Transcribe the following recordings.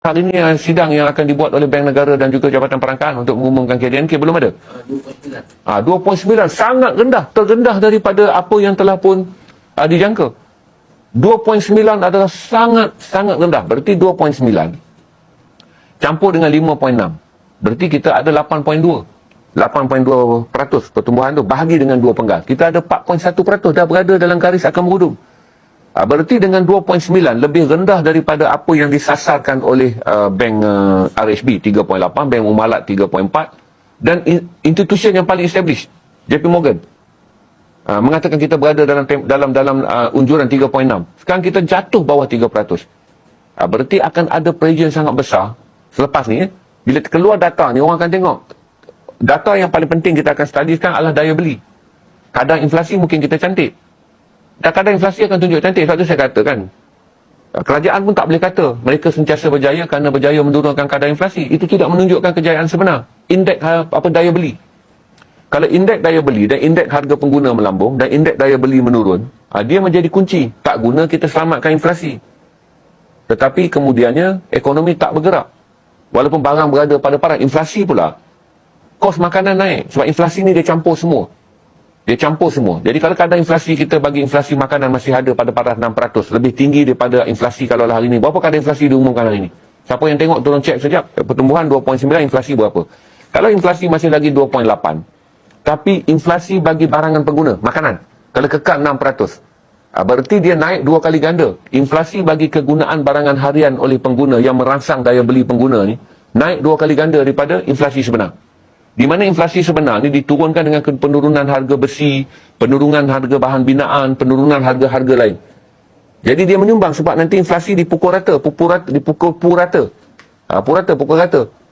Hari ini sidang yang akan dibuat oleh Bank Negara dan juga Jabatan Perangkaan untuk mengumumkan KDNK belum ada. 2.9 sangat rendah, terendah daripada apa yang telah pun dijangka. 2.9 adalah sangat rendah. Berarti 2.9 campur dengan 5.6. Berarti kita ada 8.2. 8.2% pertumbuhan tu bahagi dengan 2 penggal. Kita ada 4.1% dah berada dalam garis akan berhudung. Berarti dengan 2.9 lebih rendah daripada apa yang disasarkan oleh Bank RHB 3.8, Bank Muamalat 3.4 dan institusi yang paling established JP Morgan mengatakan kita berada dalam unjuran 3.6. Sekarang kita jatuh bawah 3%. Berarti akan ada pressure yang sangat besar selepas ni. Bila keluar data ni, orang akan tengok data yang paling penting kita akan study sekarang adalah daya beli. Kadar inflasi mungkin kita cantik. Dan kadar inflasi akan tunjuk cantik. Sebab tu saya katakan, kerajaan pun tak boleh kata mereka sentiasa berjaya kerana berjaya menurunkan kadar inflasi. Itu tidak menunjukkan kejayaan sebenar. Indeks daya beli. Kalau indeks daya beli dan indeks harga pengguna melambung dan indeks daya beli menurun, dia menjadi kunci. Tak guna kita selamatkan inflasi. Tetapi kemudiannya ekonomi tak bergerak. Walaupun barang berada pada paras, inflasi pula. Kos makanan naik. Sebab inflasi ni dia campur semua. Dia campur semua. Jadi kalau kadar inflasi kita bagi inflasi makanan masih ada pada paras 6%. Lebih tinggi daripada inflasi kalau hari ini. Berapa kadar inflasi diumumkan hari ini? Siapa yang tengok tolong cek sekejap. Pertumbuhan 2.9, inflasi berapa? Kalau inflasi masih lagi 2.8. Tapi inflasi bagi barangan pengguna, makanan, kalau kekal 6%. Berarti dia naik 2 kali ganda. Inflasi bagi kegunaan barangan harian oleh pengguna yang merangsang daya beli pengguna ni, naik 2 kali ganda daripada inflasi sebenar. Di mana inflasi sebenar ni diturunkan dengan penurunan harga besi, penurunan harga bahan binaan, penurunan harga-harga lain. Jadi dia menyumbang sebab nanti inflasi dipukul rata.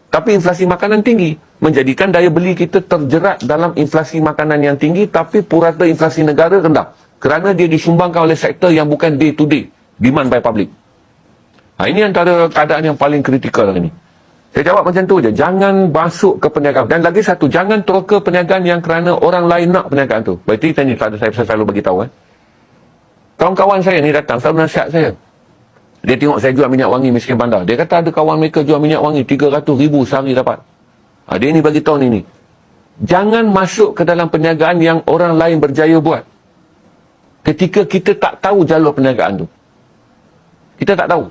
Tapi inflasi makanan tinggi, menjadikan daya beli kita terjerat dalam inflasi makanan yang tinggi, tapi purata inflasi negara rendah. Kerana dia disumbangkan oleh sektor yang bukan day to day, demand by public. Ini antara keadaan yang paling kritikal hari ini. Saya jawab macam tu je. Jangan masuk ke perniagaan. Dan lagi satu, jangan terus ke perniagaan yang kerana orang lain nak perniagaan tu. Berarti tanya, saya selalu bagi tahu. Kawan-kawan saya ni datang, selalu nasihat saya. Dia tengok saya jual minyak wangi miskin bandar. Dia kata ada kawan mereka jual minyak wangi 300,000 sehari dapat. Dia ni bagi tahu ni. Jangan masuk ke dalam perniagaan yang orang lain berjaya buat. Ketika kita tak tahu jalur perniagaan tu. Kita tak tahu.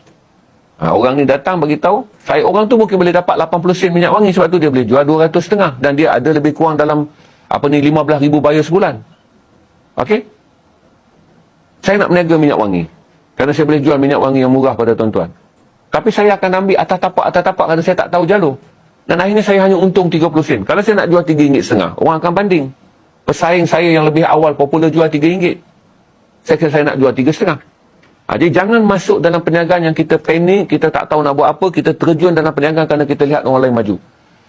Orang ni datang bagi tahu, orang tu mungkin boleh dapat 80 sen minyak wangi, sebab tu dia boleh jual 200,500 dan dia ada lebih kurang dalam 15,000 buyer sebulan. Okey? Saya nak berniaga minyak wangi kerana saya boleh jual minyak wangi yang murah pada tuan-tuan. Tapi saya akan ambil atas tapak kerana saya tak tahu jalur. Dan akhirnya saya hanya untung 30 sen. Kalau saya nak jual RM3.5, orang akan banding. Pesaing saya yang lebih awal popular jual RM3. Saya kira saya nak jual RM3.5. Jadi jangan masuk dalam perniagaan yang kita panik, kita tak tahu nak buat apa, kita terjun dalam perniagaan kerana kita lihat orang lain maju.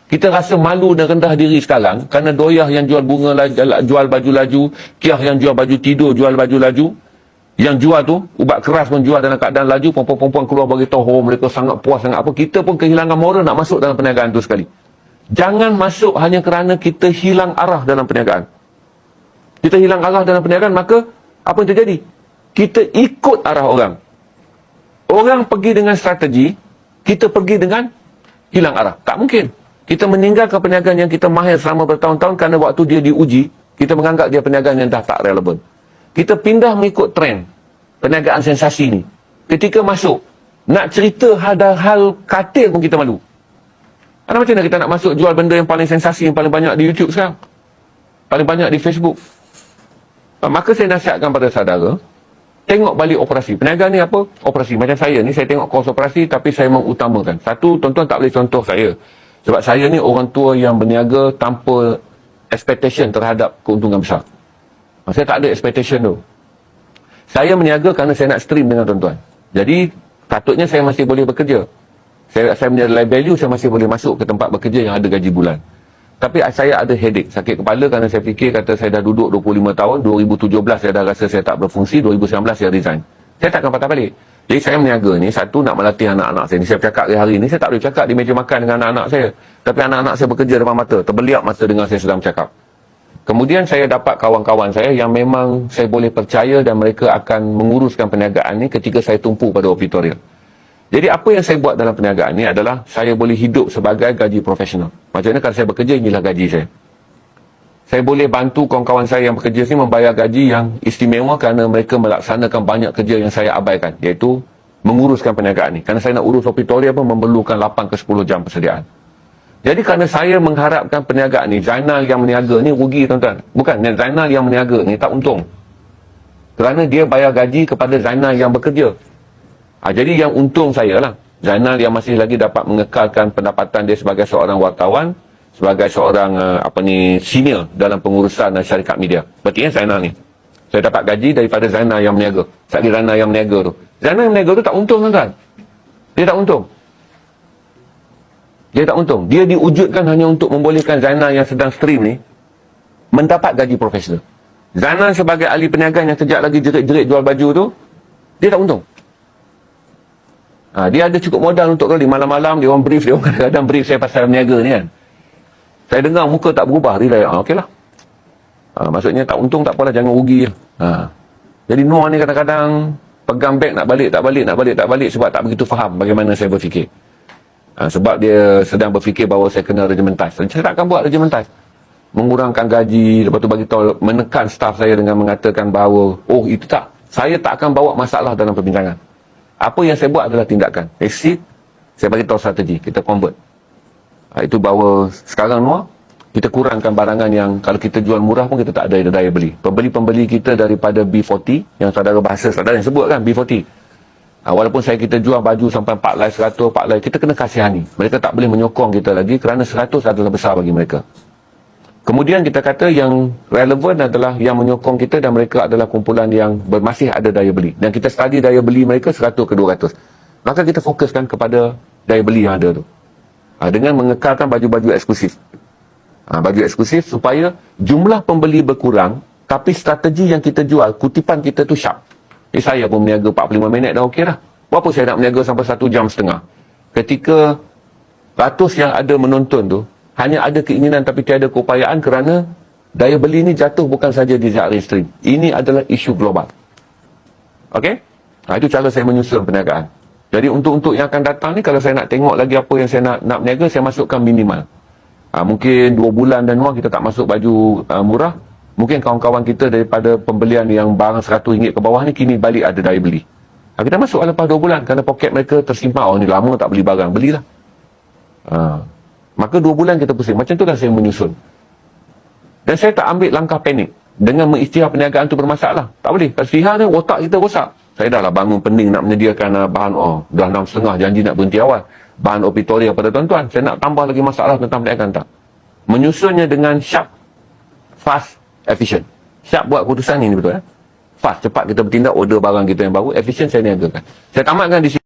Kita rasa malu dan rendah diri sekarang kerana Doyah yang jual bunga jual baju laju, Kiah yang jual baju tidur jual baju laju. Yang jual tu, ubat keras pun jual dalam keadaan laju, perempuan-perempuan keluar bagi tahu mereka sangat puas, sangat apa. Kita pun kehilangan moral nak masuk dalam perniagaan tu sekali. Jangan masuk hanya kerana kita hilang arah dalam perniagaan. Kita hilang arah dalam perniagaan, maka apa yang terjadi? Kita ikut arah orang. Orang pergi dengan strategi, kita pergi dengan hilang arah. Tak mungkin. Kita meninggalkan perniagaan yang kita mahir selama bertahun-tahun kerana waktu dia diuji, kita menganggap dia perniagaan yang dah tak relevan. Kita pindah mengikut trend perniagaan sensasi ni. Ketika masuk, nak cerita hal katil pun kita malu. Macam mana kita nak masuk jual benda yang paling sensasi, yang paling banyak di YouTube sekarang? Paling banyak di Facebook. Maka saya nasihatkan pada saudara, tengok balik operasi. Perniagaan ni apa? Operasi. Macam saya ni, saya tengok kos operasi tapi saya mengutamakan. Satu, tuan-tuan tak boleh contoh saya. Sebab saya ni orang tua yang berniaga tanpa expectation terhadap keuntungan besar. Saya tak ada expectation tu. Saya berniaga kerana saya nak stream dengan tuan-tuan. Jadi, patutnya saya masih boleh bekerja. Saya punya life value, saya masih boleh masuk ke tempat bekerja yang ada gaji bulan. Tapi saya ada headache, sakit kepala kerana saya fikir kata saya dah duduk 25 tahun, 2017 saya dah rasa saya tak berfungsi, 2019 saya resign. Saya takkan patah balik. Jadi saya berniaga ni, satu nak melatih anak-anak saya ni. Saya bercakap hari ni, saya tak boleh cakap di meja makan dengan anak-anak saya. Tapi anak-anak saya bekerja depan mata, terbeliak mata dengan saya sedang bercakap. Kemudian saya dapat kawan-kawan saya yang memang saya boleh percaya dan mereka akan menguruskan perniagaan ni ketika saya tumpu pada auditorium. Jadi apa yang saya buat dalam perniagaan ni adalah saya boleh hidup sebagai gaji profesional. Macam mana kalau saya bekerja, inilah gaji saya. Saya boleh bantu kawan-kawan saya yang bekerja sini membayar gaji yang istimewa kerana mereka melaksanakan banyak kerja yang saya abaikan, iaitu menguruskan perniagaan ni. Kerana saya nak urus opitoria pun memerlukan 8 ke 10 jam persediaan. Jadi kerana saya mengharapkan perniagaan ni, Zainal yang meniaga ni rugi tuan-tuan. Bukan, Zainal yang meniaga ni tak untung. Kerana dia bayar gaji kepada Zainal yang bekerja. Jadi yang untung saya lah. Zainal yang masih lagi dapat mengekalkan pendapatan dia sebagai seorang wartawan, sebagai seorang senior dalam pengurusan syarikat media. Berarti Zainal ni, saya dapat gaji daripada Zainal yang meniaga. Sekali Zainal yang meniaga tu. Zainal yang meniaga tu tak untung tuan-tuan. Dia tak untung. Dia tak untung. Dia diwujudkan hanya untuk membolehkan Zainal yang sedang stream ni mendapat gaji profesional. Zainal sebagai ahli perniagaan yang sejak lagi jerit-jerit jual baju tu, dia tak untung. Dia ada cukup modal untuk kali malam-malam dia orang brief, dia orang kadang-kadang brief saya pasal berniaga ni kan. Saya dengar muka tak berubah, relax. Okeylah. Maksudnya tak untung tak apalah, jangan rugi je. Jadi Noah ni kadang-kadang pegang beg nak balik sebab tak begitu faham bagaimana saya berfikir. Sebab dia sedang berfikir bahawa saya kena regimentas. Saya tak akan buat regimentas. Mengurangkan gaji, lepas tu bagi tahu, menekan staf saya dengan mengatakan bahawa itu tak. Saya tak akan bawa masalah dalam perbincangan. Apa yang saya buat adalah tindakan. Exit, saya bagi tahu strategi, kita convert. Itu bahawa sekarang Noah, kita kurangkan barangan yang kalau kita jual murah pun kita tak ada daya beli. Pembeli-pembeli kita daripada B40, yang saudara bahasa saudara yang sebut kan, B40. Walaupun kita jual baju sampai 4 lay, 100, 4 lay, kita kena kasihani. Mereka tak boleh menyokong kita lagi kerana 100 adalah besar bagi mereka. Kemudian kita kata yang relevan adalah yang menyokong kita dan mereka adalah kumpulan yang masih ada daya beli. Dan kita study daya beli mereka 100 ke 200. Maka kita fokuskan kepada daya beli yang ada tu. Dengan mengekalkan baju-baju eksklusif. Baju eksklusif supaya jumlah pembeli berkurang, tapi strategi yang kita jual, kutipan kita tu sharp. Saya pun meniaga 45 minit dah okey dah. Berapa saya nak meniaga sampai 1 jam setengah? Ketika ratus yang ada menonton tu, hanya ada keinginan tapi tiada keupayaan kerana daya beli ni jatuh bukan saja di Zahrin Stream. Ini adalah isu global. Okey? Itu cara saya menyusun perniagaan. Jadi untuk yang akan datang ni, kalau saya nak tengok lagi apa yang saya nak berniaga, saya masukkan minimal. Mungkin 2 bulan dan luar kita tak masuk baju murah. Mungkin kawan-kawan kita daripada pembelian yang barang RM100 ke bawah ni kini balik ada daya beli. Kita masuk lepas 2 bulan kerana poket mereka tersimpan. Ni lama tak beli barang, belilah. Maka 2 bulan kita pusing. Macam itulah saya menyusun. Dan saya tak ambil langkah panik. Dengan mengisytihar perniagaan tu bermasalah. Tak boleh. Kat Sihar ni otak kita rosak. Saya dah lah bangun pening nak menyediakan bahan. Dah 6.30 janji nak berhenti awal. Bahan opitoria pada tuan-tuan. Saya nak tambah lagi masalah tentang perniagaan tak. Menyusunnya dengan sharp, fast, efficient. Sharp buat keputusan ni betul. Fast, cepat kita bertindak, order barang kita yang baru. Efficient saya niagakan. Saya tamatkan di sini.